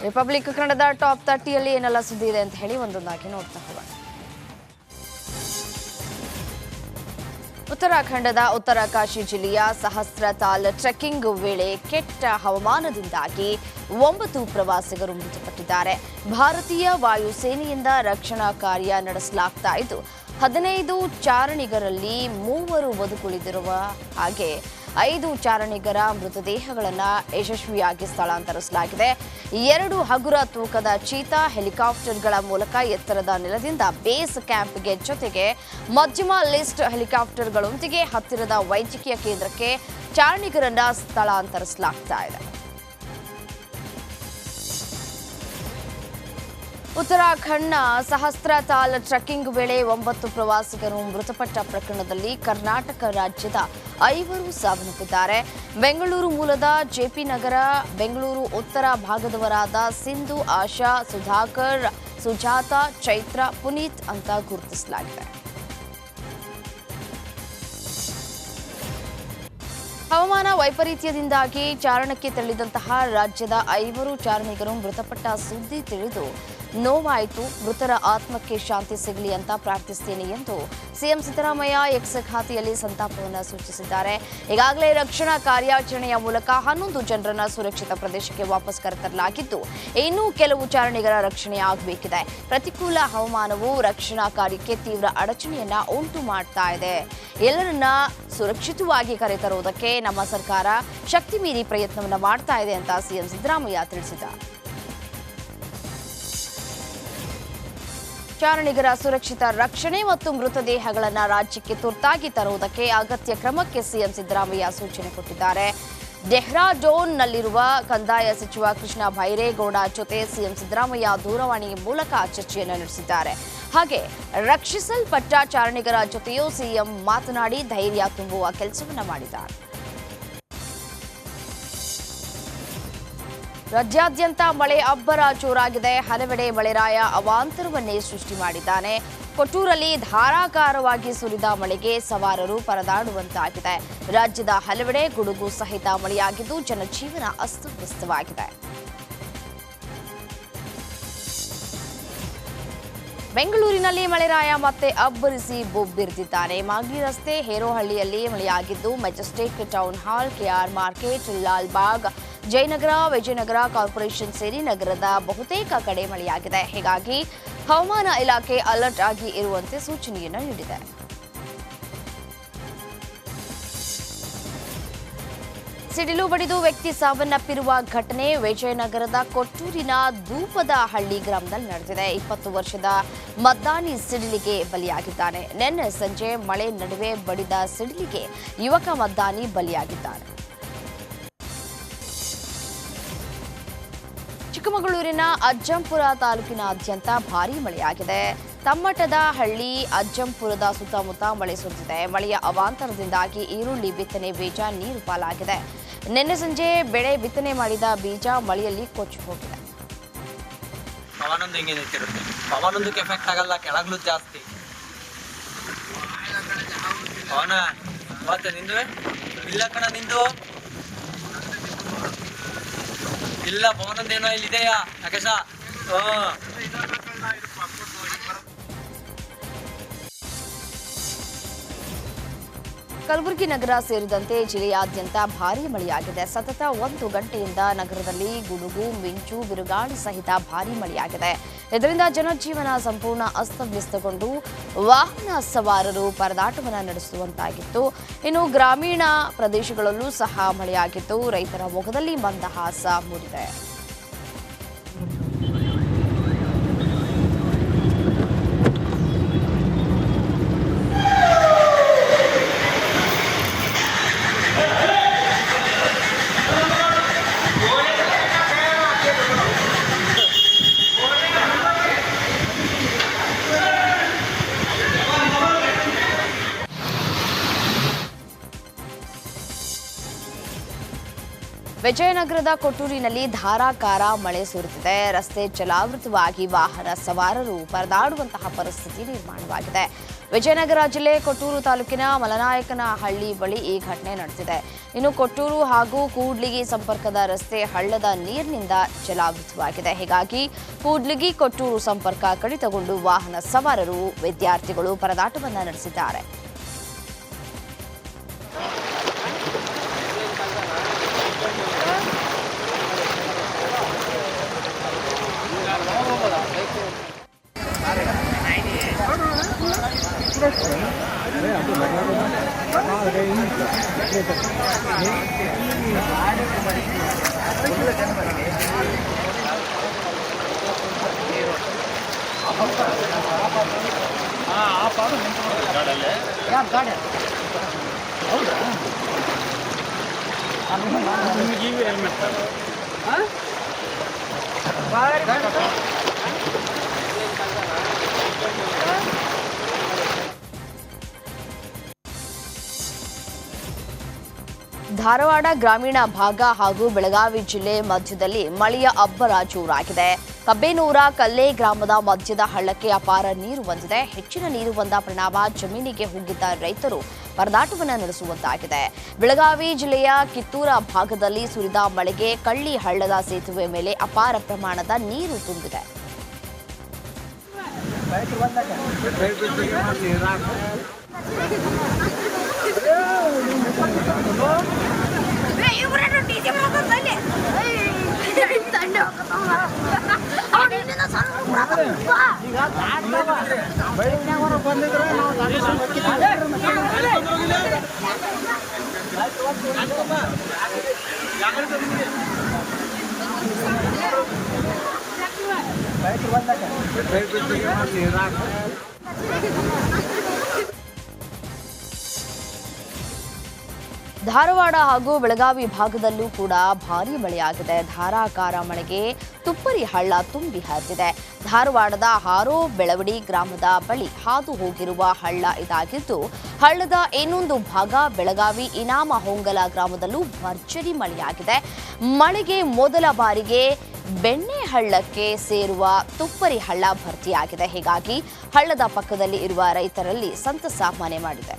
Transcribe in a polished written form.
Republic ಕನ್ನಡದ top 30ಯಲ್ಲಿ ಏನೆಲ್ಲ ಸುದ್ದಿ ಇದೆ ಅಂತ ಹೇಳಿ ಒಂದೊಂದಾಗಿ ನೋಡ್ತಾ ಹೋಗೋಣ. ಉತ್ತರಾಖಂಡದ ಉತ್ತರಕಾಶಿ ಜಿಲ್ಲೆಯ ಸಹಸ್ರತಾಲ್ ಟ್ರೆಕ್ಕಿಂಗ್ ವೇಳೆ ಕೆಟ್ಟ ಹವಾಮಾನದಿಂದಾಗಿ 9 ಪ್ರವಾಸಿಗರು ಮೃತಪಟ್ಟಿದ್ದಾರೆ. ಭಾರತೀಯ ವಾಯುಸೇನೆಯಿಂದ ರಕ್ಷಣಾ ಕಾರ್ಯ ನಡೆಸಲಾಗ್ತಾ ಇದ್ದು 15 ಚಾರಣಿಗರಲ್ಲಿ 3 ಬದುಕುಳಿದಿರುವ ಹಾಗೆ 5 ಚಾರಣಿಗರ ಮೃತದೇಹಗಳನ್ನು ಯಶಸ್ವಿಯಾಗಿ ಸ್ಥಳಾಂತರಿಸಲಾಗಿದೆ. 2 ಹಗುರ ತೂಕದ ಚೀತಾ ಹೆಲಿಕಾಪ್ಟರ್ಗಳ ಮೂಲಕ ಎತ್ತರದ ನೆಲದಿಂದ ಬೇಸ್ ಕ್ಯಾಂಪ್ಗೆ ಜೊತೆಗೆ ಮಧ್ಯಮ ಲಿಸ್ಟ್ ಹೆಲಿಕಾಪ್ಟರ್ಗಳೊಂದಿಗೆ ಹತ್ತಿರದ ವೈದ್ಯಕೀಯ ಕೇಂದ್ರಕ್ಕೆ ಚಾರಣಿಗರನ್ನ ಸ್ಥಳಾಂತರಿಸಲಾಗ್ತಾ ಇದೆ. ಉತ್ತರಾಖಂಡ್ನ ಸಹಸ್ರತಾಲ್ ಟ್ರೆಕ್ಕಿಂಗ್ ವೇಳೆ 9 ಪ್ರವಾಸಿಗರು ಮೃತಪಟ್ಟ ಪ್ರಕರಣದಲ್ಲಿ ಕರ್ನಾಟಕ ರಾಜ್ಯದ 5 ಸಾವನ್ನಪ್ಪಿದ್ದಾರೆ. ಬೆಂಗಳೂರು ಮೂಲದ ಜೆಪಿ ನಗರ, ಬೆಂಗಳೂರು ಉತ್ತರ ಭಾಗದವರಾದ ಸಿಂಧು, ಆಶಾ, ಸುಧಾಕರ್, ಸುಜಾತ, ಚೈತ್ರ, ಪುನೀತ್ ಅಂತ ಗುರುತಿಸಲಾಗಿದೆ. ಹವಾಮಾನ ವೈಪರೀತ್ಯದಿಂದಾಗಿ ಚಾರಣಕ್ಕೆ ತೆರಳಿದಂತಹ ರಾಜ್ಯದ 5 ಚಾರಣಿಗರು ಮೃತಪಟ್ಟ ಸುದ್ದಿ ತಿಳಿದು ನೋವಾಯಿತು. ಮೃತರ ಆತ್ಮಕ್ಕೆ ಶಾಂತಿ ಸಿಗಲಿ ಅಂತ ಪ್ರಾರ್ಥಿಸುತ್ತೇನೆ ಎಂದು ಸಿಎಂ ಸಿದ್ದರಾಮಯ್ಯ ಎಕ್ಸ್ ಖಾತೆಯಲ್ಲಿ ಸಂತಾಪವನ್ನು ಸೂಚಿಸಿದ್ದಾರೆ. ಈಗಾಗಲೇ ರಕ್ಷಣಾ ಕಾರ್ಯಾಚರಣೆಯ ಮೂಲಕ 11 ಜನರನ್ನ ಸುರಕ್ಷಿತ ಪ್ರದೇಶಕ್ಕೆ ವಾಪಸ್ ಕರೆತರಲಾಗಿದ್ದು ಇನ್ನೂ ಕೆಲವು ಚಾರಣಿಗರ ರಕ್ಷಣೆ ಆಗಬೇಕಿದೆ. ಪ್ರತಿಕೂಲ ಹವಾಮಾನವು ರಕ್ಷಣಾ ಕಾರ್ಯಕ್ಕೆ ತೀವ್ರ ಅಡಚಣೆಯನ್ನ ಉಂಟು ಮಾಡ್ತಾ ಇದೆ. ಎಲ್ಲರನ್ನ ಸುರಕ್ಷಿತವಾಗಿ ಕರೆತರುವುದಕ್ಕೆ ನಮ್ಮ ಸರ್ಕಾರ ಶಕ್ತಿ ಮೀರಿ ಪ್ರಯತ್ನವನ್ನ ಮಾಡ್ತಾ ಇದೆ ಅಂತ ಸಿಎಂ ಸಿದ್ದರಾಮಯ್ಯ ತಿಳಿಸಿದ್ದಾರೆ. ಚಾರಣಿಗರ ಸುರಕ್ಷಿತ ರಕ್ಷಣೆ ಮತ್ತು ಮೃತದೇಹಗಳನ್ನು ರಾಜ್ಯಕ್ಕೆ ತುರ್ತಾಗಿ ತರುವುದಕ್ಕೆ ಅಗತ್ಯ ಕ್ರಮಕ್ಕೆ ಸಿಎಂ ಸಿದ್ದರಾಮಯ್ಯ ಸೂಚನೆ ಕೊಟ್ಟಿದ್ದಾರೆ. ಡೆಹ್ರಾಡೂನ್ನಲ್ಲಿರುವ ಕಂದಾಯ ಸಚಿವ ಕೃಷ್ಣ ಬೈರೇಗೌಡ ಜೊತೆ ಸಿಎಂ ಸಿದ್ದರಾಮಯ್ಯ ದೂರವಾಣಿ ಮೂಲಕ ಚರ್ಚೆಯನ್ನು ನಡೆಸಿದ್ದಾರೆ. ಹಾಗೆ ರಕ್ಷಿಸಲ್ಪಟ್ಟ ಚಾರಣಿಗರ ಜೊತೆಯೂ ಸಿಎಂ ಮಾತನಾಡಿ ಧೈರ್ಯ ತುಂಬುವ ಕೆಲಸವನ್ನ ಮಾಡಿದ್ದಾರೆ. ರಾಜ್ಯಾದ್ಯಂತ ಮಳೆ ಅಬ್ಬರ ಜೋರಾಗಿದೆ. ಹಲವೆಡೆ ಮಳೆರಾಯ ಅವಾಂತರವನ್ನೇ ಸೃಷ್ಟಿ ಮಾಡಿದ್ದಾನೆ. ಕೊಟ್ಟೂರಲ್ಲಿ ಧಾರಾಕಾರವಾಗಿ ಸುರಿದ ಮಳೆಗೆ ಸವಾರರು ಪರದಾಡುವಂತಾಗಿದೆ. ರಾಜ್ಯದ ಹಲವೆಡೆ ಗುಡುಗು ಸಹಿತ ಮಳೆಯಾಗಿದ್ದು ಜನಜೀವನ ಅಸ್ತವ್ಯಸ್ತವಾಗಿದೆ. ಬೆಂಗಳೂರಿನಲ್ಲಿ ಮಳೆರಾಯ ಮತ್ತೆ ಅಬ್ಬರಿಸಿ ಬೊಬ್ಬಿರಿದಿದ್ದಾನೆ. ಮಾಗಡಿ ರಸ್ತೆ, ಹೇರೋಹಳ್ಳಿಯಲ್ಲಿ ಮಳೆಯಾಗಿದ್ದು Majestic, town hall, K R market, Lalbagh, Jayanagar, Vijayanagar corporation ಸೇರಿ ನಗರದ ಬಹುತೇಕ ಕಡೆ ಮಳೆಯಾಗಿದೆ. ಹೀಗಾಗಿ ಹವಾಮಾನ ಇಲಾಖೆ ಅಲರ್ಟ್ ಆಗಿ ಇರುವಂತೆ ಸೂಚನೆಯನ್ನು ನೀಡಿದೆ. ಸಿಡಿಲು ಬಡಿದು ವ್ಯಕ್ತಿ ಸಾವನ್ನಪ್ಪಿರುವ ಘಟನೆ ವಿಜಯನಗರದ ಕೊಟ್ಟೂರಿನ ದೂಪದಹಳ್ಳಿ ಗ್ರಾಮದಲ್ಲಿ ನಡೆದಿದೆ. 20 ವರ್ಷದ ಮದ್ದಾನಿ ಸಿಡಿಲಿಗೆ ಬಲಿಯಾಗಿದ್ದಾನೆ. ನಿನ್ನೆ ಸಂಜೆ ಮಳೆ ನಡುವೆ ಬಡಿದ ಸಿಡಿಲಿಗೆ ಯುವಕ ಮದ್ದಾನಿ ಬಲಿಯಾಗಿದ್ದಾನೆ. ಚಿಕ್ಕಮಗಳೂರಿನ ಅಜ್ಜಂಪುರ ತಾಲೂಕಿನಾದ್ಯಂತ ಭಾರೀ ಮಳೆಯಾಗಿದೆ. ತಮ್ಮಟದ ಹಳ್ಳಿ, ಅಜ್ಜಂಪುರದ ಸುತ್ತಮುತ್ತ ಮಳೆ ಸುರಿದಿದೆ. ಮಳೆಯ ಅವಾಂತರದಿಂದಾಗಿ ಈರುಳ್ಳಿ ಬಿತ್ತನೆ ಬೀಜ ನೀರು ಪಾಲಾಗಿದೆ. ನಿನ್ನೆ ಸಂಜೆ ಬೆಳೆ ಬಿತ್ತನೆ ಮಾಡಿದ ಬೀಜ ಮಳೆಯಲ್ಲಿ ಕೊಚ್ಚಿ ಹೋಗಿದೆ. ಪವನೊಂದಕ್ಕೆ ಎಫೆಕ್ಟ್ ಆಗಲ್ಲ, ಕೆಳಗ್ಲು ಜಾಸ್ತಿ ಪವನ ಮತ್ತೆ ನಿಂದು ಇಲ್ಲ ಕಣ, ನಿಂದು ಇಲ್ಲ ಪವನಂದೇನೋ ಇಲ್ಲಿದೆಯಾ ಯಾಕೇಶ? ಕಲಬುರಗಿ ನಗರ ಸೇರಿದಂತೆ ಜಿಲ್ಲೆಯಾದ್ಯಂತ ಭಾರೀ ಮಳೆಯಾಗಿದೆ. ಸತತ 1 ಗಂಟೆಯಿಂದ ನಗರದಲ್ಲಿ ಗುಡುಗು, ಮಿಂಚು, ಬಿರುಗಾಳಿ ಸಹಿತ ಭಾರೀ ಮಳೆಯಾಗಿದೆ. ಇದರಿಂದ ಜನಜೀವನ ಸಂಪೂರ್ಣ ಅಸ್ತವ್ಯಸ್ತಗೊಂಡು ವಾಹನ ಸವಾರರು ಪರದಾಟವನ್ನು ನಡೆಸುವಂತಾಗಿತ್ತು. ಇನ್ನು ಗ್ರಾಮೀಣ ಪ್ರದೇಶಗಳಲ್ಲೂ ಸಹ ಮಳೆಯಾಗಿದ್ದು ರೈತರ ಮೊಗದಲ್ಲಿ ಮಂದಹಾಸ ಮೂಡಿದೆ. ವಿಜಯನಗರದ ಕೊಟ್ಟೂರಿನಲ್ಲಿ ಧಾರಾಕಾರ ಮಳೆ ಸುರಿದಿದೆ. ರಸ್ತೆ ಜಲಾವೃತವಾಗಿ ವಾಹನ ಸವಾರರು ಪರದಾಡುವಂತಹ ಪರಿಸ್ಥಿತಿ ನಿರ್ಮಾಣವಾಗಿದೆ. ವಿಜಯನಗರ ಜಿಲ್ಲೆ ಕೊಟ್ಟೂರು ತಾಲೂಕಿನ ಮಲನಾಯಕನಹಳ್ಳಿ ಬಳಿ ಈ ಘಟನೆ ನಡೆದಿದೆ. ಇನ್ನು ಕೊಟ್ಟೂರು ಹಾಗೂ ಕೂಡ್ಲಿಗಿ ಸಂಪರ್ಕದ ರಸ್ತೆ ಹಳ್ಳದ ನೀರಿನಿಂದ ಜಲಾವೃತವಾಗಿದೆ. ಹೀಗಾಗಿ ಕೂಡ್ಲಿಗಿ ಕೊಟ್ಟೂರು ಸಂಪರ್ಕ ಕಡಿತಗೊಂಡು ವಾಹನ ಸವಾರರು, ವಿದ್ಯಾರ್ಥಿಗಳು ಪರದಾಟವನ್ನು ನಡೆಸಿದ್ದಾರೆ. ಧಾರವಾಡ ಗ್ರಾಮೀಣ ಭಾಗ ಹಾಗೂ ಬೆಳಗಾವಿ ಜಿಲ್ಲೆ ಮಧ್ಯದಲ್ಲಿ ಮಳೆಯ ಅಬ್ಬರ ಜೋರಾಗಿದೆ. ಕಬ್ಬೇನೂರ ಕಲ್ಲೆ ಗ್ರಾಮದ ಮಧ್ಯದ ಹಳ್ಳಕ್ಕೆ ಅಪಾರ ನೀರು ಬಂದಿದೆ. ಹೆಚ್ಚಿನ ನೀರು ಬಂದ ಪರಿಣಾಮ ಜಮೀನಿಗೆ ಹೋಗಿದ್ದ ರೈತರು ಪರದಾಟವನ್ನು ನಡೆಸುವಂತಾಗಿದೆ. ಬೆಳಗಾವಿ ಜಿಲ್ಲೆಯ ಕಿತ್ತೂರ ಭಾಗದಲ್ಲಿ ಸುರಿದ ಮಳೆಗೆ ಕಳ್ಳಿ ಹಳ್ಳದ ಸೇತುವೆ ಮೇಲೆ ಅಪಾರ ಪ್ರಮಾಣದ ನೀರು ತುಂಬಿದೆ. ಧಾರವಾಡ ಹಾಗೂ ಬೆಳಗಾವಿ ಭಾಗದಲ್ಲೂ ಕೂಡ ಭಾರೀ ಮಳೆಯಾಗಿದೆ. ಧಾರಾಕಾರ ಮಳೆಗೆ ತುಪ್ಪರಿ ಹಳ್ಳ ತುಂಬಿ ಹರಿದಿದೆ. ಧಾರವಾಡದ ಹಾರೋ ಬೆಳವಡಿ ಗ್ರಾಮದ ಬಳಿ ಹಾದು ಹೋಗಿರುವ ಹಳ್ಳ ಇದಾಗಿದ್ದು, ಹಳ್ಳದ ಇನ್ನೊಂದು ಭಾಗ ಬೆಳಗಾವಿ ಇನಾಮ ಹೊಂಗಲ ಗ್ರಾಮದಲ್ಲೂ ಭರ್ಜರಿ ಮಳೆಯಾಗಿದೆ. ಮಳೆಗೆ ಮೊದಲ ಬಾರಿಗೆ ಬೆಣ್ಣೆ ಹಳ್ಳಕ್ಕೆ ಸೇರುವ ತುಪ್ಪರಿ ಹಳ್ಳ ಭರ್ತಿಯಾಗಿದೆ. ಹೀಗಾಗಿ ಹಳ್ಳದ ಪಕ್ಕದಲ್ಲಿ ಇರುವ ರೈತರಲ್ಲಿ ಸಂತಸ ಮನೆ ಮಾಡಿದೆ.